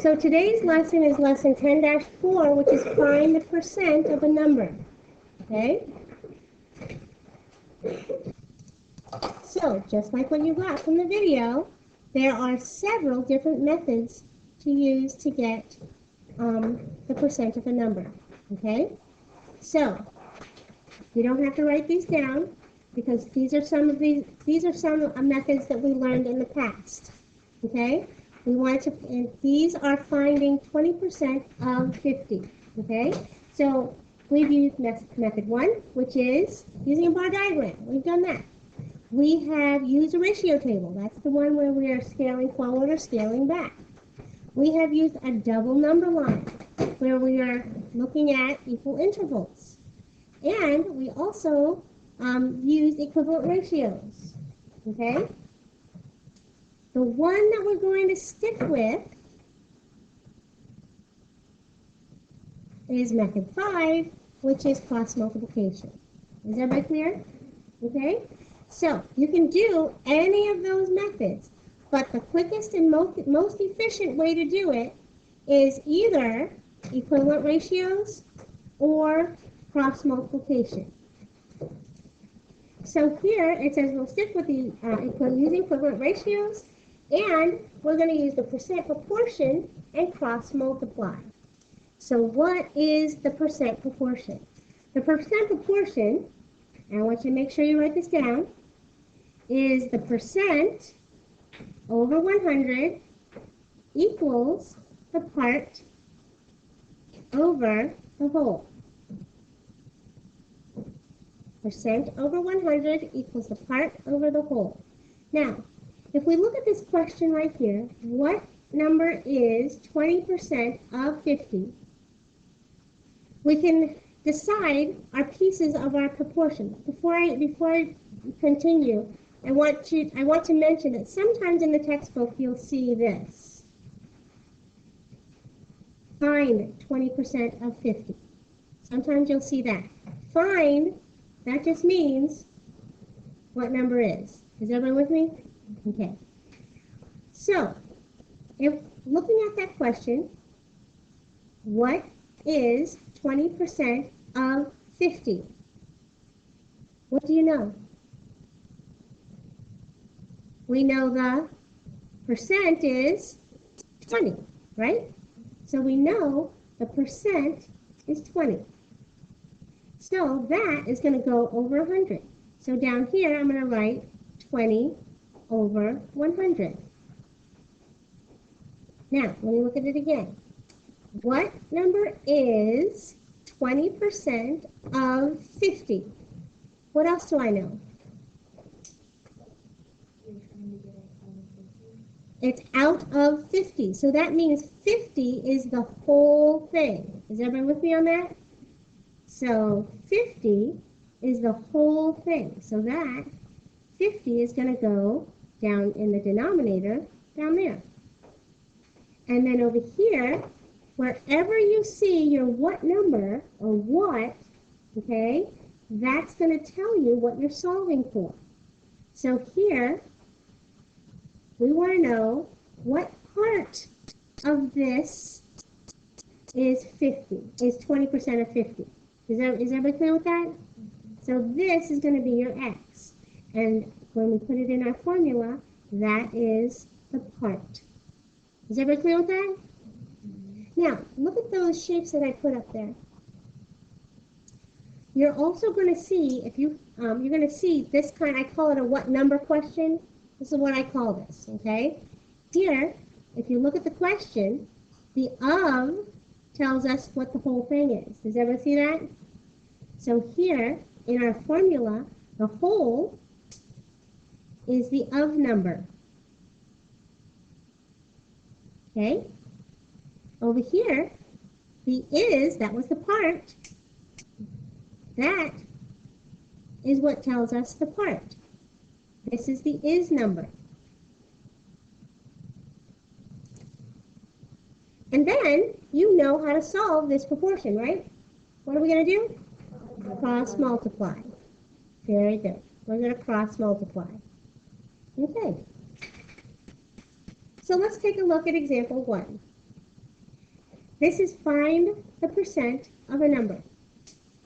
So today's lesson is lesson 10-4, which is find the percent of a number. Okay? So, just like what you got from the video, there are several different methods to use to get the percent of a number. Okay? So, you don't have to write these down because these are some methods that we learned in the past. Okay? We want to, and these are finding 20% of 50. Okay? So, we've used method 1, which is using a bar diagram. We've done that. We have used a ratio table. That's the one where we are scaling forward or scaling back. We have used a double number line where we are looking at equal intervals. And we also used equivalent ratios. Okay? The one that we're going to stick with is method 5, which is cross multiplication. Is everybody clear? Okay? So, you can do any of those methods, but the quickest and most efficient way to do it is either equivalent ratios or cross multiplication. So here it says we'll stick with the using equivalent ratios, and we're going to use the percent proportion and cross multiply. So what is the percent proportion? The percent proportion, and I want you to make sure you write this down, is the percent over 100 equals the part over the whole. Percent over 100 equals the part over the whole. Now, if we look at this question right here, what number is 20% of 50? We can decide our pieces of our proportion. Before I continue, I want to mention that sometimes in the textbook you'll see this. Find 20% of 50. Sometimes you'll see that. Find, that just means what number is. Is everyone with me? Okay. So, if looking at that question, what is 20% of 50? What do you know? We know the percent is 20, right? So we know the percent is 20. So that is going to go over 100. So down here I'm going to write 20 over 100. Now, let me look at it again. What number is 20% of 50? What else do I know? It's out of 50. So that means 50 is the whole thing. Is everyone with me on that? So 50 is the whole thing. So that 50 is going to go down in the denominator, down there. And then over here, wherever you see your what number, or what, okay, that's going to tell you what you're solving for. So here, we want to know what part of this is 50, is 20% of 50. Is everybody clear with that? So this is going to be your x. And when we put it in our formula, that is the part. Is everybody clear with that? Now, look at those shapes that I put up there. You're also going to see, if you're going to see this kind, I call it a what number question. This is what I call this, okay? Here, if you look at the question, the of tells us what the whole thing is. Does everyone see that? So here, in our formula, the whole is the of number. Okay? Over here, the is, that was the part, that is what tells us the part. This is the is number. And then you know how to solve this proportion, right? What are we going to do? Cross multiply. Very good. We're going to cross multiply. Okay. So let's take a look at example 1. This is find the percent of a number.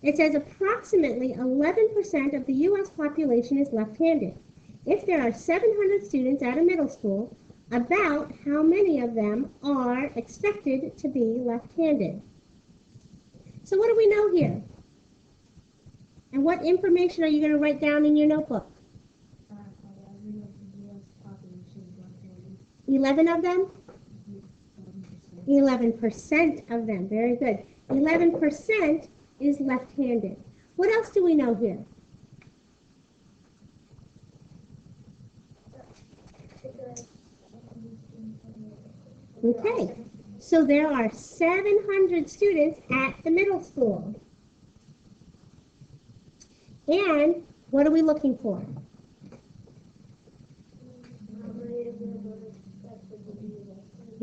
It says approximately 11% of the U.S. population is left-handed. If there are 700 students at a middle school, about how many of them are expected to be left-handed? So what do we know here? And what information are you going to write down in your notebook? 11 of them? 11% of them. Very good. 11% is left-handed. What else do we know here? Okay, so there are 700 students at the middle school. And what are we looking for?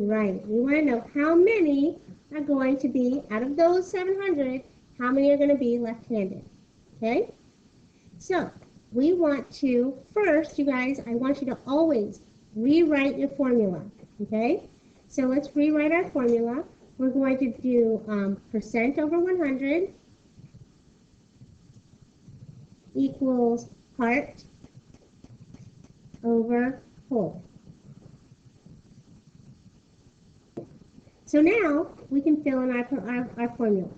Right, we want to know how many are going to be, out of those 700, how many are going to be left-handed, okay? So, we want to, first, you guys, I want you to always rewrite your formula, okay? So let's rewrite our formula. We're going to do percent over 100 equals part over whole. So now we can fill in our formula.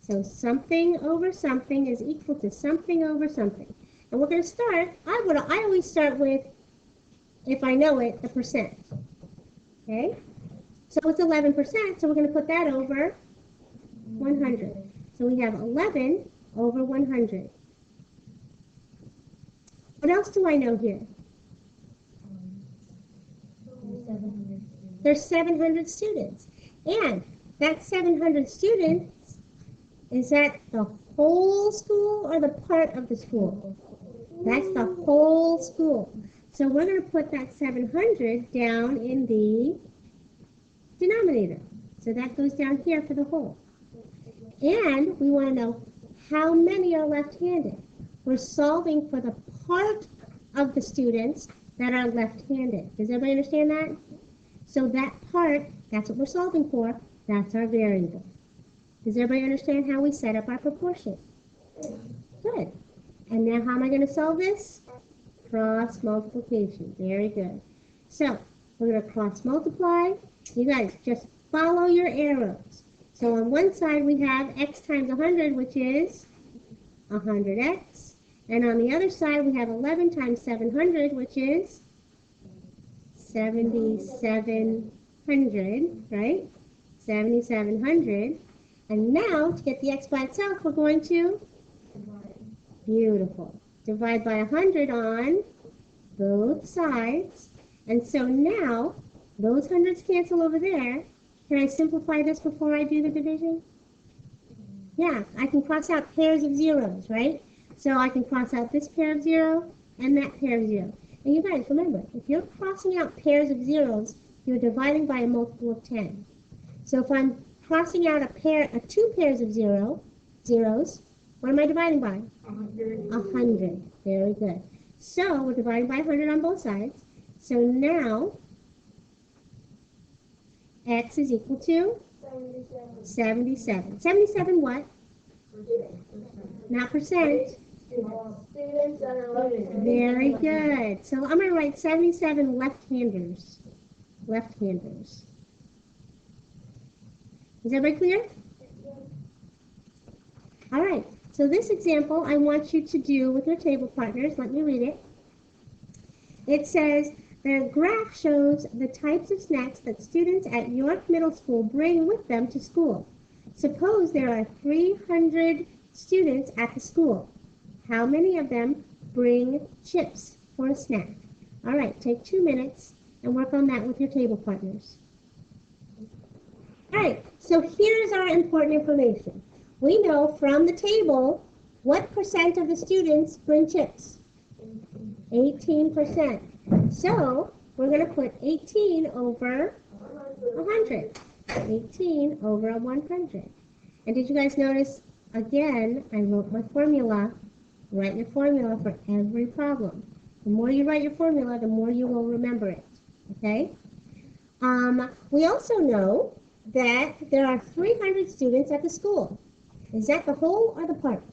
So something over something is equal to something over something. And we're going to start, I always start with, if I know it, the percent. Okay? So it's 11%, so we're going to put that over 100. So we have 11 over 100. What else do I know here? There's 700 students. And that 700 students, is that the whole school or the part of the school? That's the whole school. So we're going to put that 700 down in the denominator. So that goes down here for the whole. And we want to know how many are left-handed. We're solving for the part of the students that are left-handed. Does everybody understand that? So that part, that's what we're solving for. That's our variable. Does everybody understand how we set up our proportion? Good. And now how am I going to solve this? Cross multiplication. Very good. So we're going to cross multiply. You guys just follow your arrows. So on one side we have x times 100, which is 100x. And on the other side we have 11 times 700, which is 7,700, right? 7,700. And now, to get the x by itself, we're going to, beautiful, divide by 100 on both sides. And so now, those hundreds cancel over there. Can I simplify this before I do the division? Yeah, I can cross out pairs of zeros, right? So I can cross out this pair of zero and that pair of zero. And you guys, remember, if you're crossing out pairs of zeros, you're dividing by a multiple of 10. So if I'm crossing out two pairs of zeros, what am I dividing by? 100. 100. Very good. So we're dividing by 100 on both sides. So now, x is equal to 77. 77 what? Not percent. Very good. So I'm going to write 77 left-handers. Left-handers. Is everybody clear? All right. So this example I want you to do with your table partners. Let me read it. It says, the graph shows the types of snacks that students at York Middle School bring with them to school. Suppose there are 300 students at the school. How many of them bring chips for a snack? All right, take 2 minutes and work on that with your table partners. All right, so here's our important information. We know from the table what percent of the students bring chips? 18%. So we're going to put 18 over 100. 18 over 100. And did you guys notice, again, I wrote my formula. Write your formula for every problem. The more you write your formula, the more you will remember it. Okay? We also know that there are 300 students at the school. Is that the whole or the part?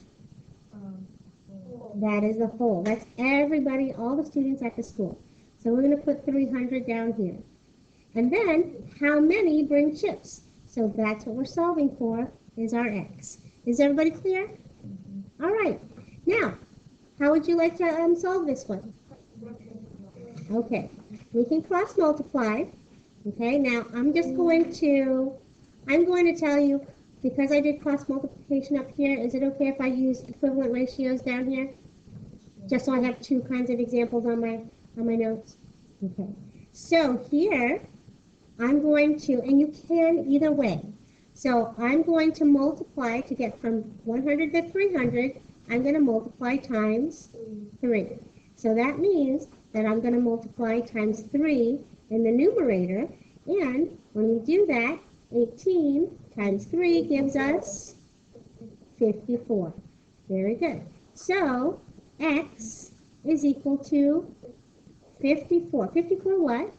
That is the whole. That's everybody, all the students at the school. So we're going to put 300 down here. And then, how many bring chips? So that's what we're solving for, is our x. Is everybody clear? All right. Now, how would you like to solve this one? Okay. We can cross multiply. Okay. Now, I'm going to tell you, because I did cross multiplication up here, is it okay if I use equivalent ratios down here? Just so I have two kinds of examples on my notes. Okay. So here, I'm going to, and you can either way. So I'm going to multiply to get from 100 to 300. I'm going to multiply times 3. So that means that I'm going to multiply times 3 in the numerator. And when we do that, 18 times 3 gives us 54. Very good. So x is equal to 54. 54 what?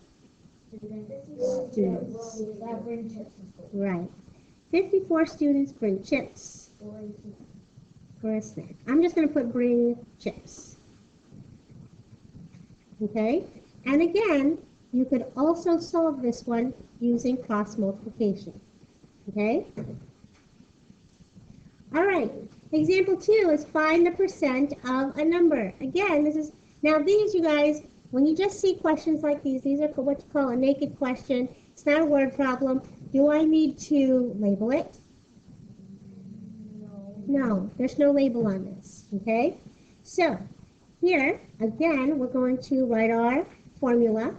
Students. Right. 54 students bring chips for a snack. I'm just going to put bring chips. Okay? And again, you could also solve this one using cross multiplication. Okay? All right. Example 2 is find the percent of a number. Again, now these, you guys, when you just see questions like these are what you call a naked question. It's not a word problem. Do I need to label it? No, there's no label on this, okay? So, here, again, we're going to write our formula.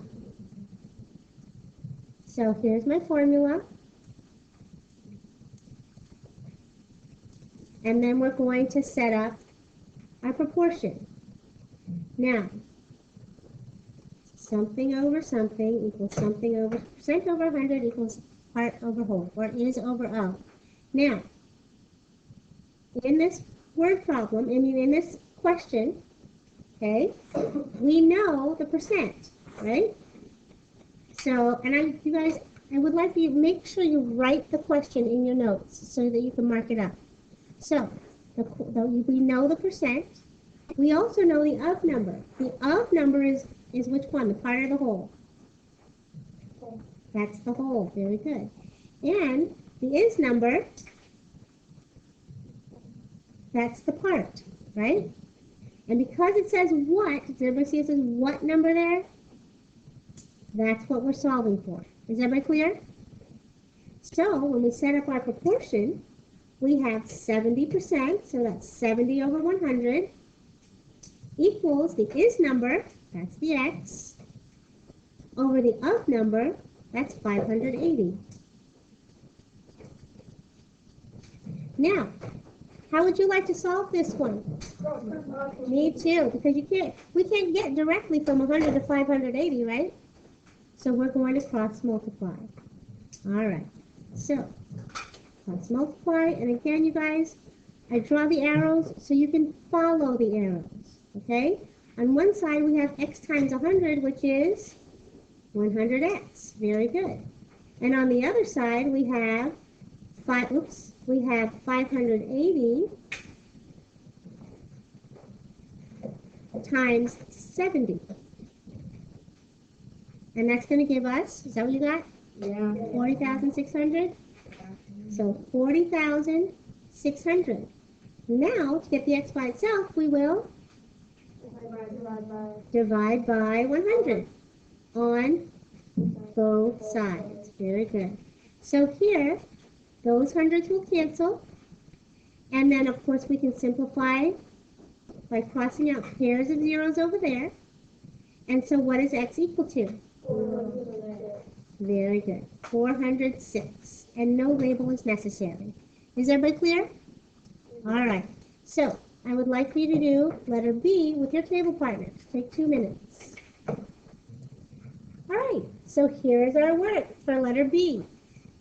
So, here's my formula. And then we're going to set up our proportion. Now, something over something equals something over, percent over 100 equals part over whole, or is over of. Now, in this word problem, in this question, okay, we know the percent, right? So, and you guys, I would like you to make sure you write the question in your notes so that you can mark it up. So, we know the percent. We also know the of number. The of number is which one? The part or the whole? That's the whole. Very good. And the is number, that's the part, right? And because it says what, does everybody see it says what number there? That's what we're solving for. Is everybody clear? So when we set up our proportion, we have 70%, so that's 70 over 100, equals the is number, that's the x, over the of number, that's 580. Now, how would you like to solve this one? Me too, because we can't get directly from 100 to 580, right? So we're going to cross multiply. All right, so cross multiply, and again, you guys, I draw the arrows so you can follow the arrows, okay? On one side, we have x times 100, which is 100x. Very good. And on the other side, we have 580 times 70. And that's going to give us, is that what you got? Yeah. 40,600? So 40,600. Now, to get the x by itself, we will divide by 100 on both sides. Very good. So here, those hundreds will cancel. And then, of course, we can simplify by crossing out pairs of zeros over there. And so what is x equal to? 406. Very good. 406. And no label is necessary. Is everybody clear? All right. So I would like for you to do letter B with your table partners. Take 2 minutes. All right. So here's our work for letter B.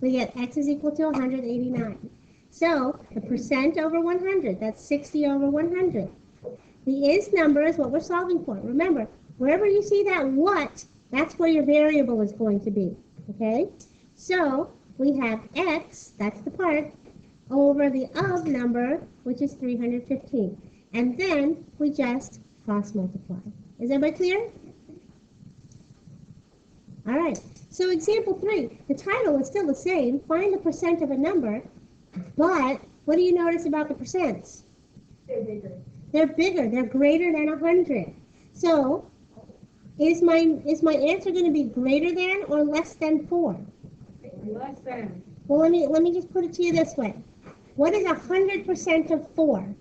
We get x is equal to 189. So the percent over 100, that's 60 over 100. The is number is what we're solving for. Remember, wherever you see that what, that's where your variable is going to be. Okay? So we have x, that's the part, over the of number, which is 315. And then we just cross multiply. Is everybody clear? All right, so example 3, the title is still the same, find the percent of a number, but what do you notice about the percents? They're bigger. They're bigger, they're greater than 100. So, is my answer going to be greater than or less than 4? Less than. Well, let me just put it to you this way. What is 100% of 4?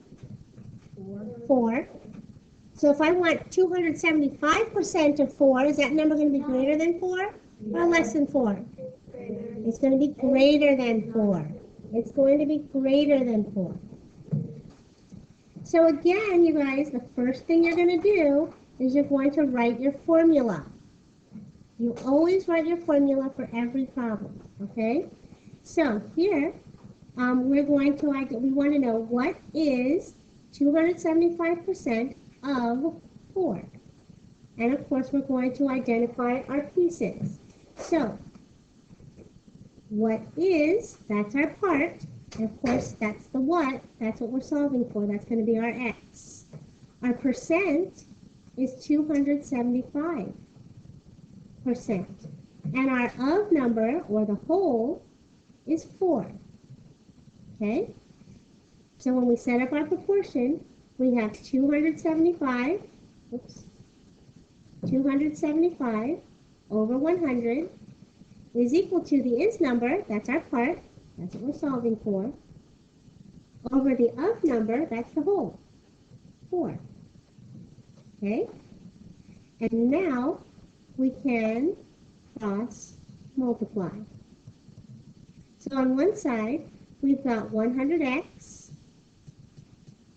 4. So if I want 275% of 4, is that number going to be greater than 4 or less than 4? It's going to be greater than 4. It's going to be greater than 4. So again, you guys, the first thing you're going to do is you're going to write your formula. You always write your formula for every problem, okay? So here, we want to know what is 275% of 4. And of course, we're going to identify our pieces. So, what is, that's our part. And of course, that's the what. That's what we're solving for. That's going to be our x. Our percent is 275%. And our of number, or the whole, is 4. Okay? So when we set up our proportion, we have 275 over 100 is equal to the is number, that's our part, that's what we're solving for, over the of number, that's the whole, 4. Okay? And now we can cross multiply. So on one side, we've got 100x.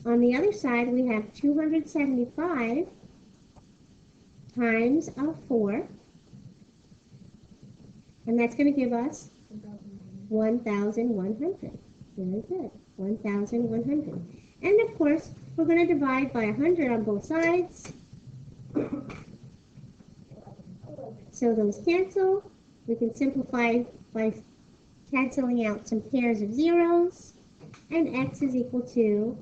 On the other side, we have 275 times 4. And that's going to give us 1,100. Very good. 1,100. And of course, we're going to divide by 100 on both sides. So those cancel. We can simplify by canceling out some pairs of zeros. And x is equal to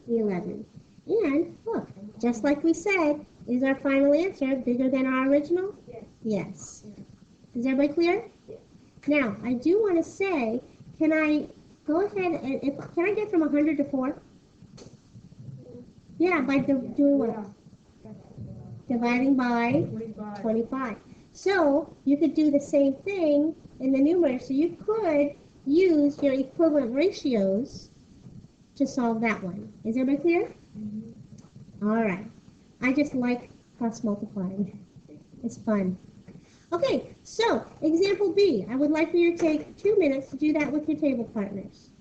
11. And look, just like we said, is our final answer bigger than our original? Yes. Yes. Is everybody clear? Yes. Now, I do want to say, can I go ahead and, can I get from 100 to 4? Yeah, by doing what? Dividing by 25. So, you could do the same thing in the numerator. So you could use your equivalent ratios to solve that one. Is everybody clear? Mm-hmm. All right. I just like cross multiplying. It's fun. Okay, so example B. I would like for you to take 2 minutes to do that with your table partners.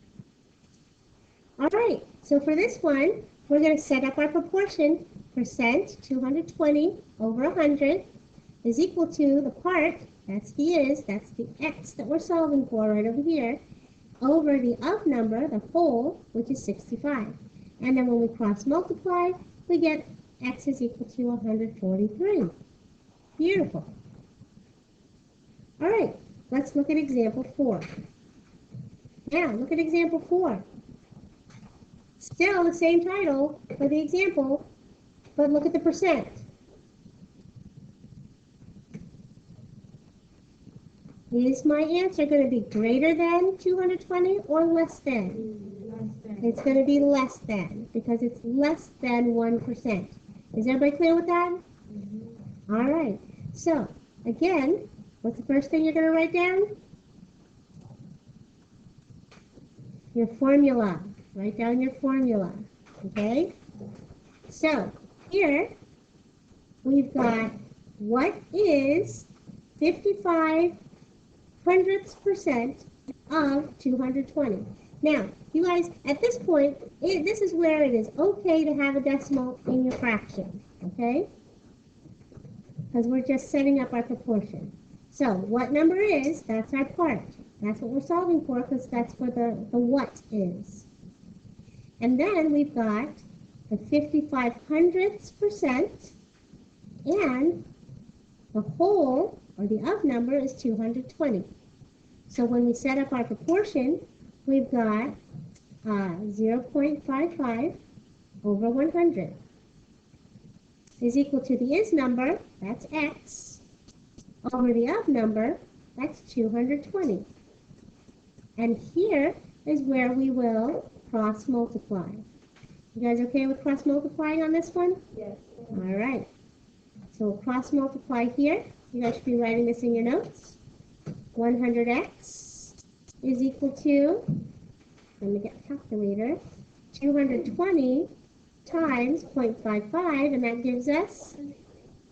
All right, so for this one, we're going to set up our proportion. Percent 220 over 100 is equal to the part, that's the is, that's the x that we're solving for right over here, over the of number, the whole, which is 65. And then when we cross multiply, we get x is equal to 143. Beautiful. All right, let's look at example 4. Now, look at example 4. Still the same title for the example, but look at the percent. Is my answer going to be greater than 220 or less than? It's going to be less than, because it's less than 1%. Is everybody clear with that? Mm-hmm. All right. So, again, what's the first thing you're going to write down? Your formula. Write down your formula. Okay? So, here, we've got what is 55 hundredths percent of 220. Now, you guys, at this point, this is where it is okay to have a decimal in your fraction, okay? Because we're just setting up our proportion. So, what number is, that's our part. That's what we're solving for, because that's where the what is. And then we've got the 55 hundredths percent, and the whole, or the of number, is 220. So when we set up our proportion, we've got 0.55 over 100 is equal to the is number, that's x, over the of number, that's 220. And here is where we will cross multiply. You guys okay with cross multiplying on this one? Yes. All right. So we'll cross multiply here. You guys should be writing this in your notes. 100x is equal to, let me get a calculator, 220 times 0.55, and that gives us,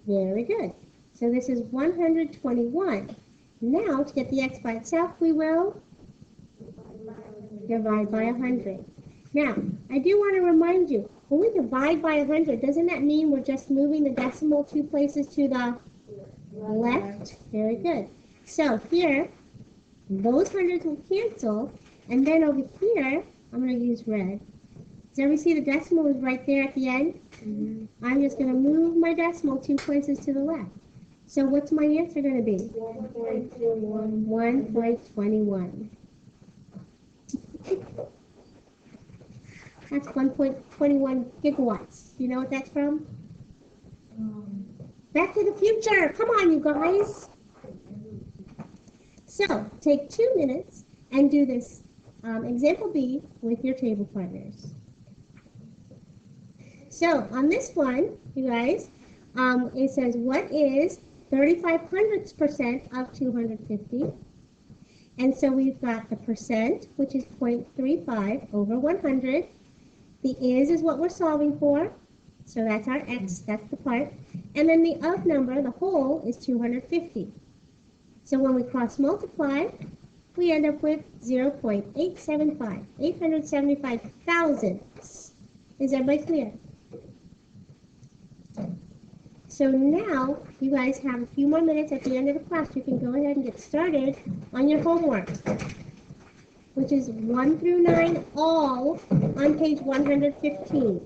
very good. So this is 121. Now, to get the x by itself, we will divide by 100. Now, I do want to remind you, when we divide by 100, doesn't that mean we're just moving the decimal 2 places to the left? Very good. So here, those hundreds will cancel, and then over here, I'm going to use red. Does everybody see the decimal is right there at the end? Mm-hmm. I'm just going to move my decimal 2 places to the left. So what's my answer going to be? 1.21. 1.21. That's 1.21 gigawatts. You know what that's from? Back to the Future. Come on, you guys. So take 2 minutes and do this example B with your table partners. So on this one, you guys, it says what is 3500% of 250? And so we've got the percent, which is 0.35 over 100. The is what we're solving for. So that's our x, that's the part. And then the of number, the whole, is 250. So when we cross multiply, we end up with 0.875, 875 thousandths. Is everybody clear? So now, you guys have a few more minutes at the end of the class. You can go ahead and get started on your homework, which is 1 through 9, all on page 115.